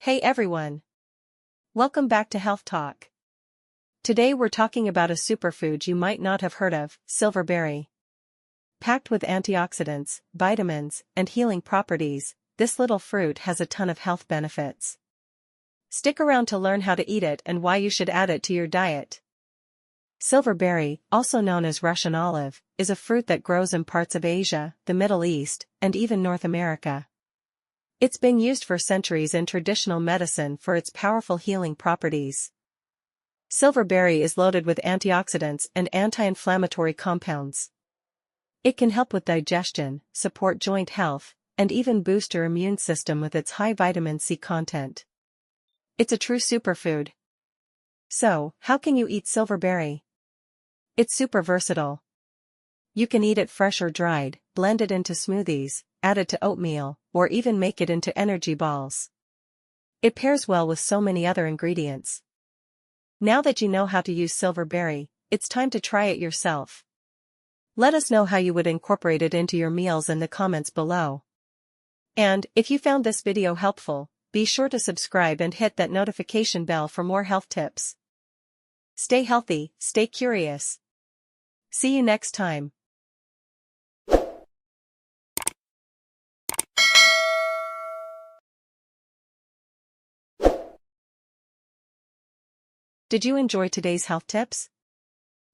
Hey everyone! Welcome back to Health Talk. Today we're talking about a superfood you might not have heard of, silverberry. Packed with antioxidants, vitamins, and healing properties, this little fruit has a ton of health benefits. Stick around to learn how to eat it and why you should add it to your diet. Silverberry, also known as Russian olive, is a fruit that grows in parts of Asia, the Middle East, and even North America. It's been used for centuries in traditional medicine for its powerful healing properties. Silverberry is loaded with antioxidants and anti-inflammatory compounds. It can help with digestion, support joint health, and even boost your immune system with its high vitamin C content. It's a true superfood. So, how can you eat silverberry? It's super versatile. You can eat it fresh or dried, blend it into smoothies, add it to oatmeal, or even make it into energy balls. It pairs well with so many other ingredients. Now that you know how to use silverberry, it's time to try it yourself. Let us know how you would incorporate it into your meals in the comments below. And, if you found this video helpful, be sure to subscribe and hit that notification bell for more health tips. Stay healthy, stay curious. See you next time. Did you enjoy today's health tips?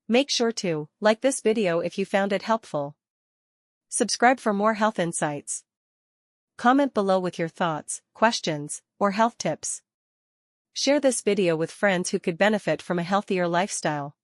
Make sure to like this video if you found it helpful. Subscribe for more health insights. Comment below with your thoughts, questions, or health tips. Share this video with friends who could benefit from a healthier lifestyle.